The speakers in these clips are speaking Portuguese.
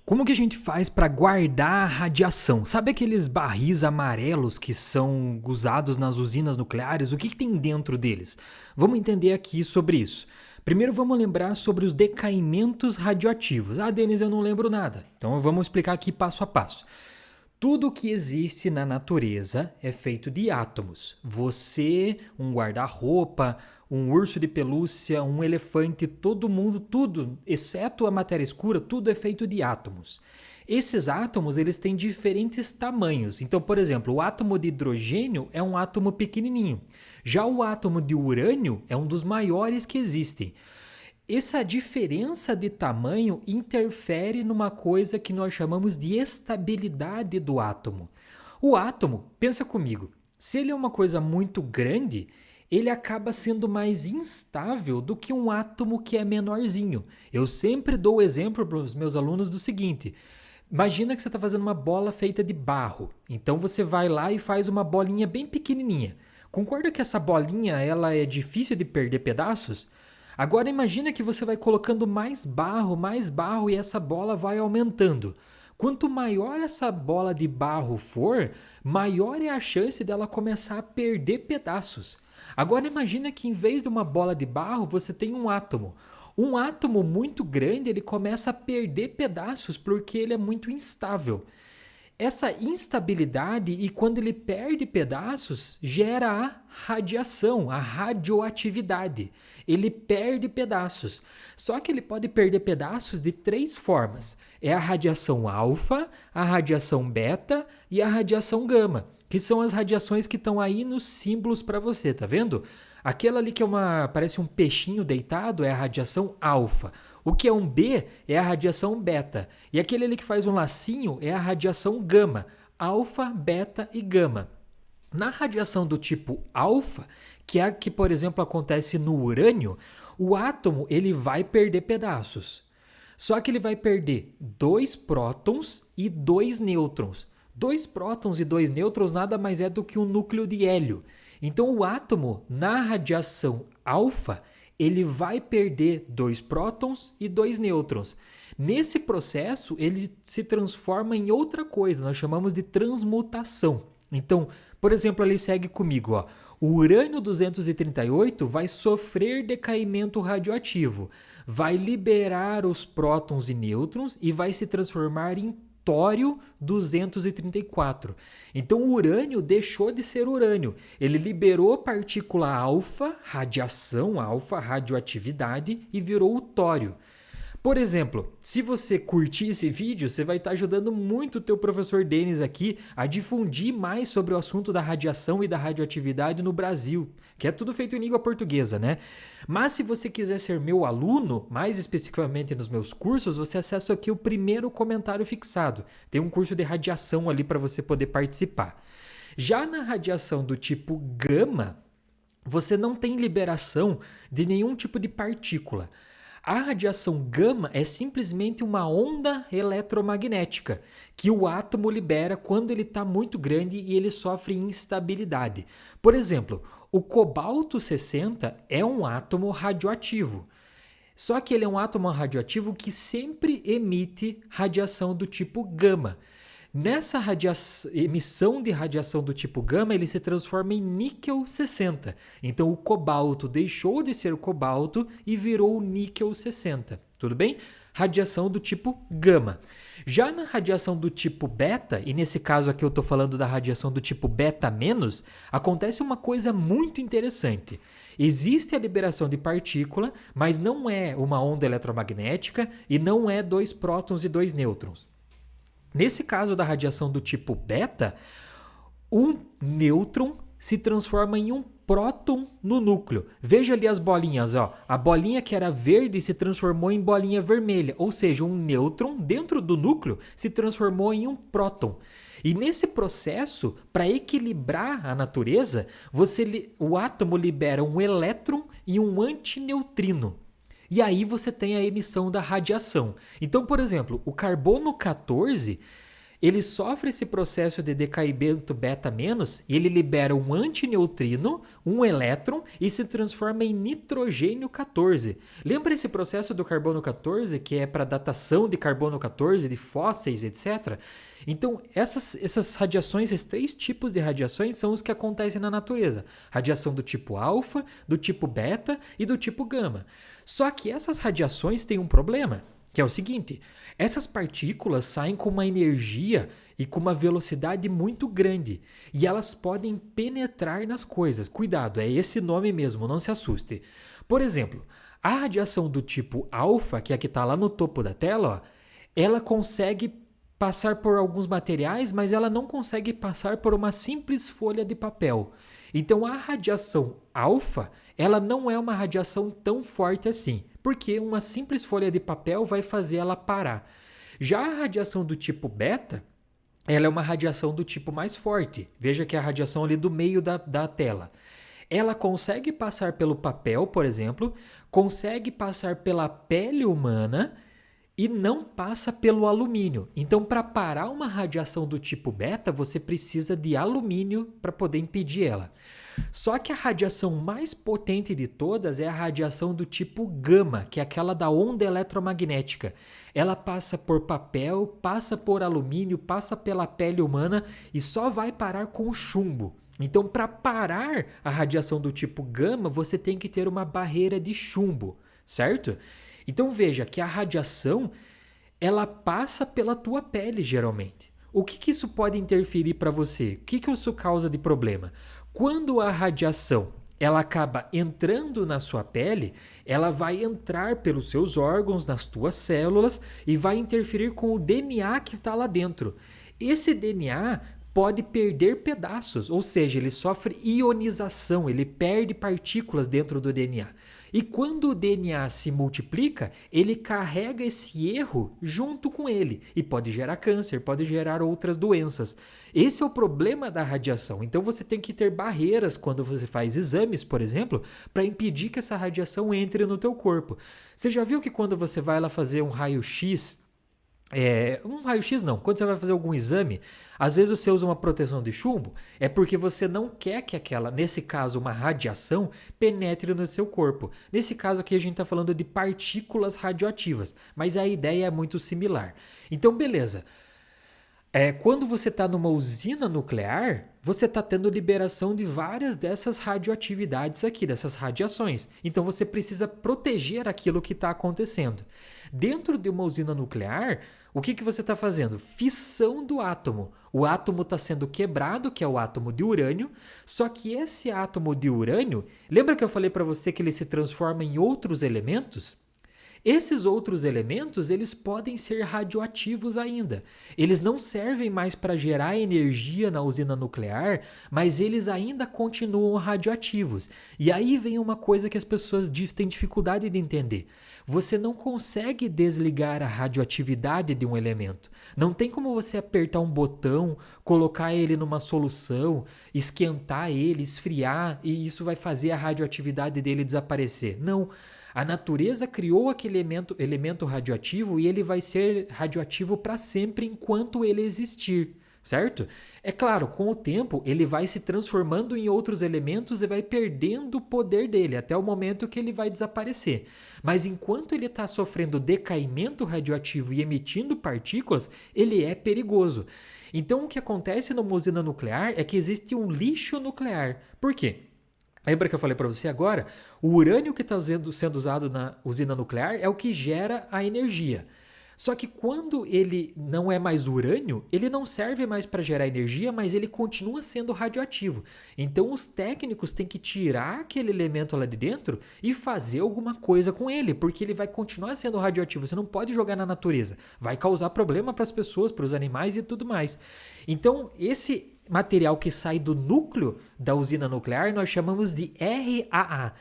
Como que a gente faz para guardar a radiação? Sabe aqueles barris amarelos que são usados nas usinas nucleares? O que tem dentro deles? Vamos entender aqui sobre isso. Primeiro vamos lembrar sobre os decaimentos radioativos. Ah, Denis, eu não lembro nada. Então vamos explicar aqui passo a passo. Tudo que existe na natureza é feito de átomos. Você, um guarda-roupa, um urso de pelúcia, um elefante, todo mundo, tudo, exceto a matéria escura, tudo é feito de átomos. Esses átomos, eles têm diferentes tamanhos. Então, por exemplo, o átomo de hidrogênio é um átomo pequenininho. Já o átomo de urânio é um dos maiores que existem. Essa diferença de tamanho interfere numa coisa que nós chamamos de estabilidade do átomo. O átomo, pensa comigo, se ele é uma coisa muito grande, ele acaba sendo mais instável do que um átomo que é menorzinho. Eu sempre dou o exemplo para os meus alunos do seguinte: imagina que você está fazendo uma bola feita de barro. Então você vai lá e faz uma bolinha bem pequenininha. Concorda que essa bolinha ela é difícil de perder pedaços? Agora imagina que você vai colocando mais barro e essa bola vai aumentando. Quanto maior essa bola de barro for, maior é a chance dela começar a perder pedaços. Agora imagina que em vez de uma bola de barro, você tem um átomo. Um átomo muito grande, ele começa a perder pedaços porque ele é muito instável. Essa instabilidade e quando ele perde pedaços, gera a radiação, a radioatividade. Ele perde pedaços. Só que ele pode perder pedaços de três formas. É a radiação alfa, a radiação beta e a radiação gama, que são as radiações que estão aí nos símbolos para você, tá vendo? Aquela ali que parece um peixinho deitado é a radiação alfa. O que é um B é a radiação beta. E aquele ali que faz um lacinho é a radiação gama. Alfa, beta e gama. Na radiação do tipo alfa, que é a que, por exemplo, acontece no urânio, o átomo ele vai perder pedaços. Só que ele vai perder 2 prótons e 2 nêutrons. 2 prótons e 2 nêutrons nada mais é do que um núcleo de hélio. Então o átomo, na radiação alfa, ele vai perder 2 prótons e 2 nêutrons. Nesse processo, ele se transforma em outra coisa, nós chamamos de transmutação. Então, por exemplo, ali segue comigo, ó. O urânio 238 vai sofrer decaimento radioativo, vai liberar os prótons e nêutrons e vai se transformar em tório 234. Então o urânio deixou de ser urânio. Ele liberou partícula alfa, radiação alfa, radioatividade e virou o tório. Por exemplo, se você curtir esse vídeo, você vai estar ajudando muito o teu professor Denis aqui a difundir mais sobre o assunto da radiação e da radioatividade no Brasil, que é tudo feito em língua portuguesa, né? Mas se você quiser ser meu aluno, mais especificamente nos meus cursos, você acessa aqui o primeiro comentário fixado. Tem um curso de radiação ali para você poder participar. Já na radiação do tipo gama, você não tem liberação de nenhum tipo de partícula. A radiação gama é simplesmente uma onda eletromagnética que o átomo libera quando ele está muito grande e ele sofre instabilidade. Por exemplo, o cobalto 60 é um átomo radioativo. Só que ele é um átomo radioativo que sempre emite radiação do tipo gama. Nessa emissão de radiação do tipo gama, ele se transforma em níquel 60. Então o cobalto deixou de ser cobalto e virou o níquel 60. Tudo bem? Radiação do tipo gama. Já na radiação do tipo beta, e nesse caso aqui eu estou falando da radiação do tipo beta menos, acontece uma coisa muito interessante. Existe a liberação de partícula, mas não é uma onda eletromagnética e não é 2 prótons e 2 nêutrons. Nesse caso da radiação do tipo beta, um nêutron se transforma em um próton no núcleo. Veja ali as bolinhas, ó. A bolinha que era verde se transformou em bolinha vermelha, ou seja, um nêutron dentro do núcleo se transformou em um próton. E nesse processo, para equilibrar a natureza, o átomo libera um elétron e um antineutrino. E aí você tem a emissão da radiação. Então, por exemplo, o carbono 14, ele sofre esse processo de decaimento beta menos e ele libera um antineutrino, um elétron e se transforma em nitrogênio 14. Lembra esse processo do carbono 14 que é para datação de carbono 14, de fósseis, etc? Então, essas radiações, esses 3 tipos de radiações são os que acontecem na natureza. Radiação do tipo alfa, do tipo beta e do tipo gama. Só que essas radiações têm um problema, que é o seguinte: essas partículas saem com uma energia e com uma velocidade muito grande e elas podem penetrar nas coisas. Cuidado, é esse nome mesmo, não se assuste. Por exemplo, a radiação do tipo alfa, que é a que está lá no topo da tela, ó, ela consegue passar por alguns materiais, mas ela não consegue passar por uma simples folha de papel. Então a radiação alfa, ela não é uma radiação tão forte assim, porque uma simples folha de papel vai fazer ela parar. Já a radiação do tipo beta, ela é uma radiação do tipo mais forte. Veja que é a radiação ali do meio da tela. Ela consegue passar pelo papel, por exemplo, consegue passar pela pele humana e não passa pelo alumínio. Então, para parar uma radiação do tipo beta, você precisa de alumínio para poder impedir ela. Só que a radiação mais potente de todas é a radiação do tipo gama, que é aquela da onda eletromagnética. Ela passa por papel, passa por alumínio, passa pela pele humana e só vai parar com chumbo. Então, para parar a radiação do tipo gama, você tem que ter uma barreira de chumbo, certo? Então veja que a radiação, ela passa pela tua pele geralmente. O que isso pode interferir para você? O que isso causa de problema? Quando a radiação ela acaba entrando na sua pele, ela vai entrar pelos seus órgãos, nas tuas células e vai interferir com o DNA que está lá dentro. Esse DNA pode perder pedaços, ou seja, ele sofre ionização, ele perde partículas dentro do DNA. E quando o DNA se multiplica, ele carrega esse erro junto com ele e pode gerar câncer, pode gerar outras doenças. Esse é o problema da radiação. Então você tem que ter barreiras quando você faz exames, por exemplo, para impedir que essa radiação entre no teu corpo. Você já viu que quando você vai lá fazer um raio-x, um raio-x não, quando você vai fazer algum exame, às vezes você usa uma proteção de chumbo, é porque você não quer que nesse caso, uma radiação, penetre no seu corpo. Nesse caso aqui a gente está falando de partículas radioativas, mas a ideia é muito similar. Então, beleza. Quando você está numa usina nuclear, você está tendo liberação de várias dessas radioatividades aqui, dessas radiações. Então você precisa proteger aquilo que está acontecendo. Dentro de uma usina nuclear, o que você está fazendo? Fissão do átomo. O átomo está sendo quebrado, que é o átomo de urânio, só que esse átomo de urânio, lembra que eu falei para você que ele se transforma em outros elementos? Esses outros elementos, eles podem ser radioativos ainda. Eles não servem mais para gerar energia na usina nuclear, mas eles ainda continuam radioativos. E aí vem uma coisa que as pessoas têm dificuldade de entender. Você não consegue desligar a radioatividade de um elemento. Não tem como você apertar um botão, colocar ele numa solução, esquentar ele, esfriar, e isso vai fazer a radioatividade dele desaparecer. Não. A natureza criou aquele elemento radioativo e ele vai ser radioativo para sempre enquanto ele existir, certo? É claro, com o tempo ele vai se transformando em outros elementos e vai perdendo o poder dele até o momento que ele vai desaparecer. Mas enquanto ele está sofrendo decaimento radioativo e emitindo partículas, ele é perigoso. Então o que acontece numa usina nuclear é que existe um lixo nuclear. Por quê? Lembra que eu falei para você agora? O urânio que está sendo usado na usina nuclear é o que gera a energia. Só que quando ele não é mais urânio, ele não serve mais para gerar energia, mas ele continua sendo radioativo. Então os técnicos têm que tirar aquele elemento lá de dentro e fazer alguma coisa com ele, porque ele vai continuar sendo radioativo. Você não pode jogar na natureza. Vai causar problema para as pessoas, para os animais e tudo mais. Então esse material que sai do núcleo da usina nuclear nós chamamos de RAA,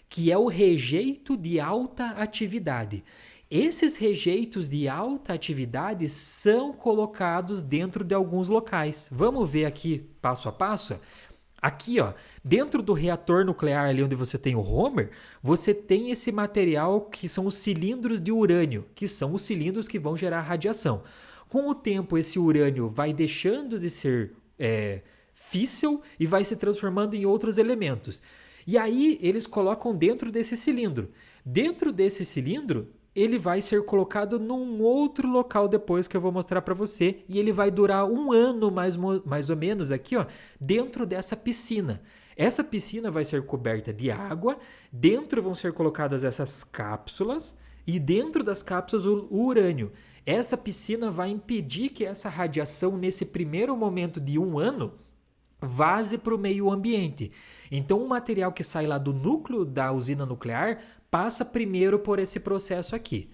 que é o rejeito de alta atividade. Esses rejeitos de alta atividade são colocados dentro de alguns locais. Vamos ver aqui passo a passo? Aqui, ó, dentro do reator nuclear ali onde você tem o Homer, você tem esse material que são os cilindros de urânio, que são os cilindros que vão gerar radiação. Com o tempo, esse urânio vai deixando de ser físsil e vai se transformando em outros elementos. E aí eles colocam dentro desse cilindro. Dentro desse cilindro, ele vai ser colocado num outro local depois que eu vou mostrar para você, e ele vai durar 1 ano mais ou menos aqui, ó, dentro dessa piscina. Essa piscina vai ser coberta de água, dentro vão ser colocadas essas cápsulas e dentro das cápsulas o urânio. Essa piscina vai impedir que essa radiação, nesse primeiro momento de 1 ano, vaze para o meio ambiente. Então, o material que sai lá do núcleo da usina nuclear passa primeiro por esse processo aqui.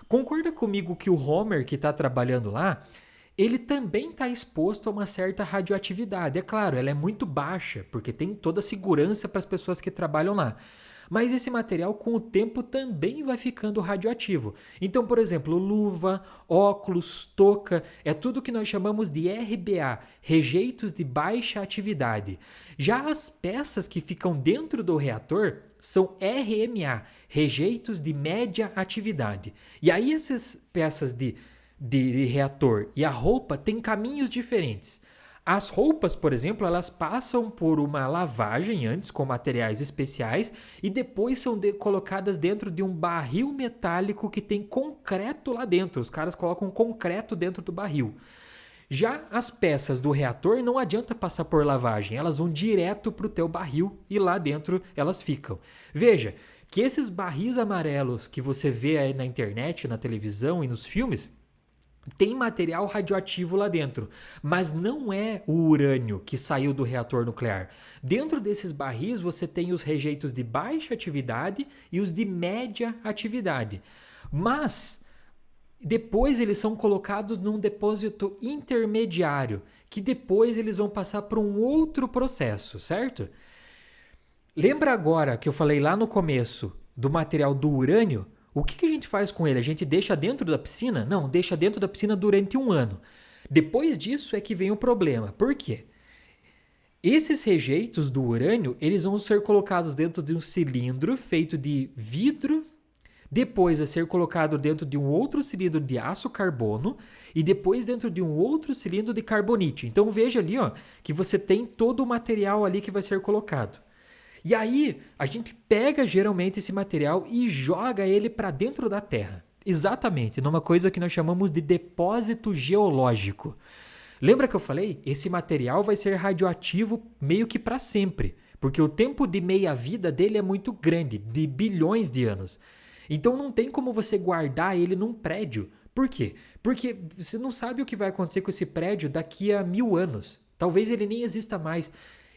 Concorda comigo que o Homer, que está trabalhando lá, ele também está exposto a uma certa radioatividade. É claro, ela é muito baixa, porque tem toda a segurança para as pessoas que trabalham lá. Mas esse material, com o tempo, também vai ficando radioativo. Então, por exemplo, luva, óculos, touca, é tudo que nós chamamos de RBA, rejeitos de baixa atividade. Já as peças que ficam dentro do reator são RMA, rejeitos de média atividade. E aí essas peças de reator e a roupa têm caminhos diferentes. As roupas, por exemplo, elas passam por uma lavagem antes com materiais especiais e depois são colocadas dentro de um barril metálico que tem concreto lá dentro. Os caras colocam concreto dentro do barril. Já as peças do reator não adianta passar por lavagem, elas vão direto para o teu barril e lá dentro elas ficam. Veja que esses barris amarelos que você vê aí na internet, na televisão e nos filmes, tem material radioativo lá dentro, mas não é o urânio que saiu do reator nuclear. Dentro desses barris você tem os rejeitos de baixa atividade e os de média atividade. Mas depois eles são colocados num depósito intermediário, que depois eles vão passar por um outro processo, certo? Lembra agora que eu falei lá no começo do material do urânio? O que a gente faz com ele? A gente deixa dentro da piscina? Não, deixa dentro da piscina durante 1 ano. Depois disso é que vem o problema. Por quê? Esses rejeitos do urânio, eles vão ser colocados dentro de um cilindro feito de vidro, depois vai ser colocado dentro de um outro cilindro de aço carbono e depois dentro de um outro cilindro de carbonítio. Então veja ali, ó, que você tem todo o material ali que vai ser colocado. E aí, a gente pega geralmente esse material e joga ele para dentro da Terra. Exatamente, numa coisa que nós chamamos de depósito geológico. Lembra que eu falei? Esse material vai ser radioativo meio que para sempre, porque o tempo de meia-vida dele é muito grande, de bilhões de anos. Então não tem como você guardar ele num prédio. Por quê? Porque você não sabe o que vai acontecer com esse prédio daqui a 1000 anos. Talvez ele nem exista mais.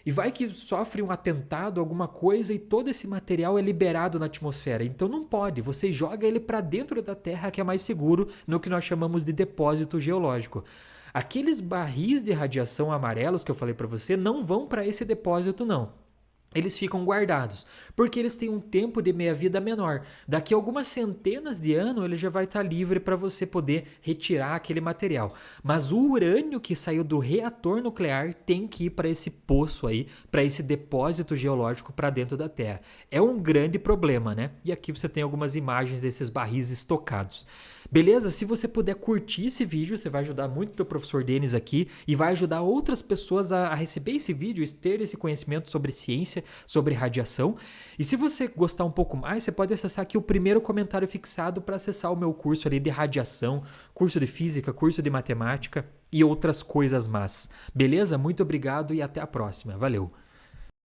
E vai que sofre um atentado, alguma coisa, e todo esse material é liberado na atmosfera. Então não pode, você joga ele para dentro da Terra, que é mais seguro, no que nós chamamos de depósito geológico. Aqueles barris de radiação amarelos que eu falei para você não vão para esse depósito não. Eles ficam guardados, porque eles têm um tempo de meia-vida menor. Daqui a algumas centenas de anos ele já vai estar livre para você poder retirar aquele material. Mas o urânio que saiu do reator nuclear tem que ir para esse poço aí, para esse depósito geológico para dentro da Terra. É um grande problema, né? E aqui você tem algumas imagens desses barris estocados. Beleza? Se você puder curtir esse vídeo, você vai ajudar muito o teu professor Denis aqui e vai ajudar outras pessoas a receber esse vídeo, ter esse conhecimento sobre ciência, sobre radiação. E se você gostar um pouco mais, você pode acessar aqui o primeiro comentário fixado para acessar o meu curso ali de radiação, curso de física, curso de matemática e outras coisas más. Beleza? Muito obrigado e até a próxima. Valeu!